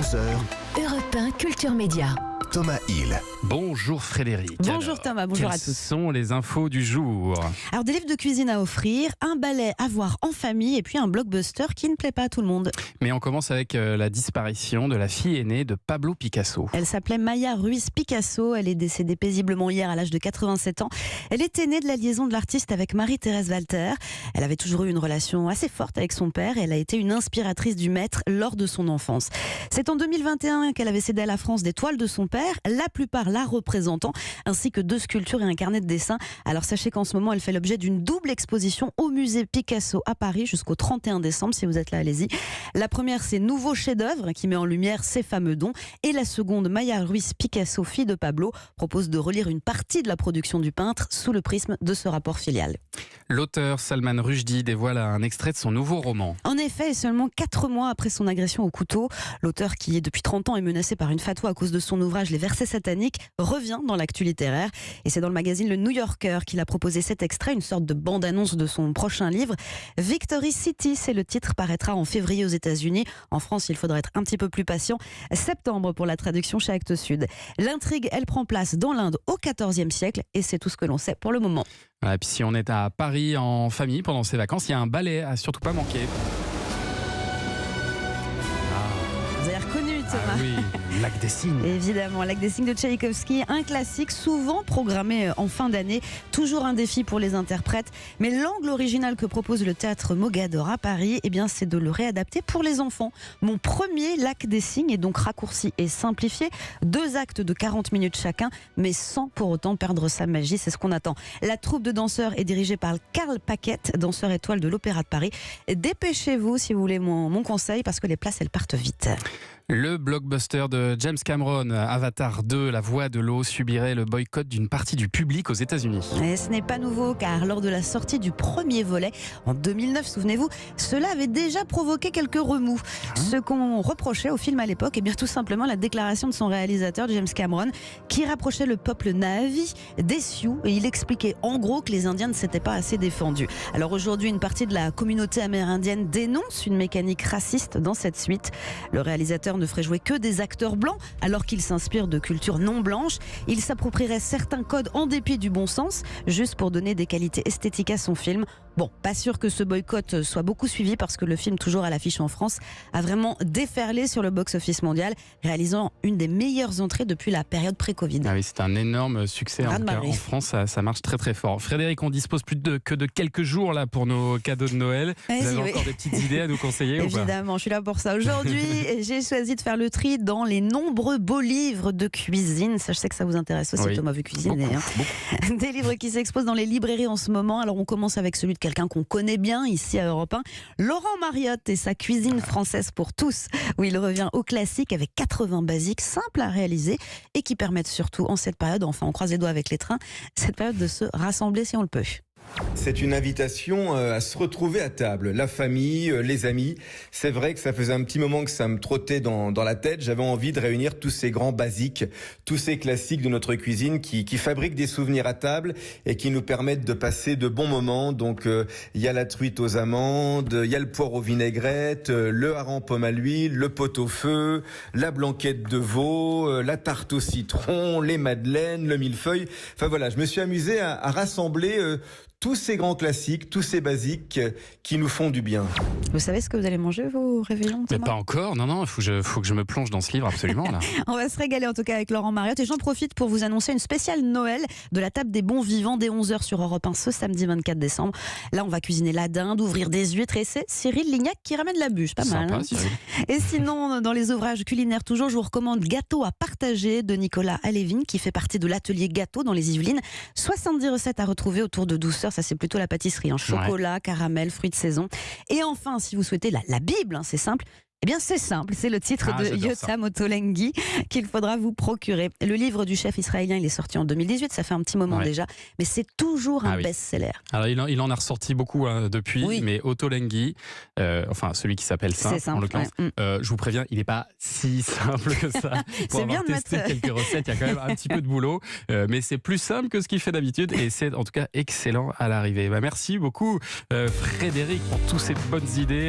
11h, Europe 1 Culture Média. Thomas Hill. Bonjour Frédéric. Bonjour Alors, Thomas, bonjour à quelles tous. sont les infos du jour? Alors des livres de cuisine à offrir, un ballet à voir en famille et puis un blockbuster qui ne plaît pas à tout le monde. Mais on commence avec la disparition de la fille aînée de Pablo Picasso. Elle s'appelait Maya Ruiz Picasso, elle est décédée paisiblement hier à l'âge de 87 ans. Elle était née de la liaison de l'artiste avec Marie-Thérèse Walter. Elle avait toujours eu une relation assez forte avec son père et elle a été une inspiratrice du maître lors de son enfance. C'est en 2021 qu'elle avait cédé à la France des toiles de son père, la plupart la représentant, ainsi que 2 sculptures et un carnet de dessin. Alors sachez qu'en ce moment elle fait l'objet d'une double exposition au musée Picasso à Paris jusqu'au 31 décembre. Si vous êtes là, allez-y. La première, c'est Nouveau chef-d'œuvre qui met en lumière ses fameux dons, et la seconde, Maya Ruiz Picasso, fille de Pablo, propose de relire une partie de la production du peintre sous le prisme de ce rapport filial. L'auteur Salman Rushdie dévoile un extrait de son nouveau roman. En effet, seulement 4 mois après son agression au couteau, l'auteur, qui depuis 30 ans est menacé par une fatwa à cause de son ouvrage Les versets sataniques, revient dans l'actu littéraire. Et c'est dans le magazine Le New Yorker qu'il a proposé cet extrait, une sorte de bande-annonce de son prochain livre. Victory City, c'est le titre, paraîtra en février aux États-Unis. En France, il faudra être un petit peu plus patient. Septembre pour la traduction chez Actes Sud. L'intrigue, elle prend place dans l'Inde au XIVe siècle et c'est tout ce que l'on sait pour le moment. Et puis si on est à Paris en famille pendant ses vacances, il y a un ballet à surtout pas manquer. Vous avez reconnu, Thomas. Ah oui, Lac des Cygnes. Évidemment, Lac des Cygnes de Tchaïkovski, un classique souvent programmé en fin d'année, toujours un défi pour les interprètes. Mais l'angle original que propose le théâtre Mogador à Paris, c'est de le réadapter pour les enfants. Mon premier Lac des Cygnes est donc raccourci et simplifié, 2 actes de 40 minutes chacun, mais sans pour autant perdre sa magie, c'est ce qu'on attend. La troupe de danseurs est dirigée par Karl Paquette, danseur étoile de l'Opéra de Paris. Dépêchez-vous si vous voulez mon conseil, parce que les places elles partent vite. Le blockbuster de James Cameron, Avatar 2, La Voix de l'eau, subirait le boycott d'une partie du public aux États-Unis. Et ce n'est pas nouveau, car lors de la sortie du premier volet, en 2009, souvenez-vous, cela avait déjà provoqué quelques remous. Ce qu'on reprochait au film à l'époque, tout simplement la déclaration de son réalisateur, James Cameron, qui rapprochait le peuple Na'vi des Sioux, et il expliquait en gros que les Indiens ne s'étaient pas assez défendus. Alors aujourd'hui, une partie de la communauté amérindienne dénonce une mécanique raciste dans cette suite. Le réalisateur ne ferait jouer que des acteurs blancs alors qu'il s'inspire de cultures non blanches. Il s'approprierait certains codes en dépit du bon sens, juste pour donner des qualités esthétiques à son film. Bon, pas sûr que ce boycott soit beaucoup suivi, parce que le film, toujours à l'affiche en France, a vraiment déferlé sur le box-office mondial, réalisant une des meilleures entrées depuis la période pré-Covid. Ah oui, c'est un énorme succès. En France, ça marche très très fort. Frédéric, on dispose plus que de quelques jours là pour nos cadeaux de Noël. Vous avez encore des petites idées à nous conseiller? Évidemment, je suis là pour ça. Aujourd'hui, j'ai choisi de faire le tri dans les nombreux beaux livres de cuisine. Ça, je sais que ça vous intéresse aussi, Thomas, vu cuisiner. Beaucoup. Des livres qui s'exposent dans les librairies en ce moment. Alors, on commence avec celui de quelqu'un qu'on connaît bien ici à Europe 1, Laurent Mariotte et sa cuisine française pour tous, où il revient au classique avec 80 basiques simples à réaliser et qui permettent surtout en cette période, enfin on croise les doigts avec les trains, cette période de se rassembler si on le peut. C'est une invitation à se retrouver à table, la famille, les amis. C'est vrai que ça faisait un petit moment que ça me trottait dans la tête. J'avais envie de réunir tous ces grands basiques, tous ces classiques de notre cuisine qui fabriquent des souvenirs à table et qui nous permettent de passer de bons moments. Donc il y a la truite aux amandes, il y a le poire aux vinaigrettes, le hareng pomme à l'huile, le pot-au-feu, la blanquette de veau, la tarte au citron, les madeleines, le millefeuille. Enfin voilà, je me suis amusé à rassembler tous ces grands classiques, tous ces basiques qui nous font du bien. Vous savez ce que vous allez manger, vos réveillons, Thomas? Mais pas encore, non, il faut que je me plonge dans ce livre absolument là. On va se régaler en tout cas avec Laurent Mariotte, et j'en profite pour vous annoncer une spéciale Noël de la table des bons vivants dès 11h sur Europe 1 ce samedi 24 décembre. Là, on va cuisiner la dinde, ouvrir des huîtres, et c'est Cyril Lignac qui ramène la bûche, pas mal. Sympa, Cyril. Et sinon, dans les ouvrages culinaires toujours, je vous recommande Gâteau à partager de Nicolas Alévin, qui fait partie de l'atelier Gâteau dans les Yvelines. 70 recettes à retrouver autour de douceur, ça c'est plutôt la pâtisserie, chocolat, caramel, fruits de saison. Et enfin, si vous souhaitez la Bible, c'est simple. C'est simple, c'est le titre de Yotam Ottolenghi qu'il faudra vous procurer. Le livre du chef israélien, il est sorti en 2018, ça fait un petit moment déjà, mais c'est toujours un best-seller. Alors il en a ressorti beaucoup depuis, mais Ottolenghi, celui qui s'appelle Simple, en l'occurrence, je vous préviens, il n'est pas si simple que ça. Pour avoir testé quelques recettes, il y a quand même un petit peu de boulot, mais c'est plus simple que ce qu'il fait d'habitude, et c'est en tout cas excellent à l'arrivée. Merci beaucoup Frédéric pour toutes ces bonnes idées.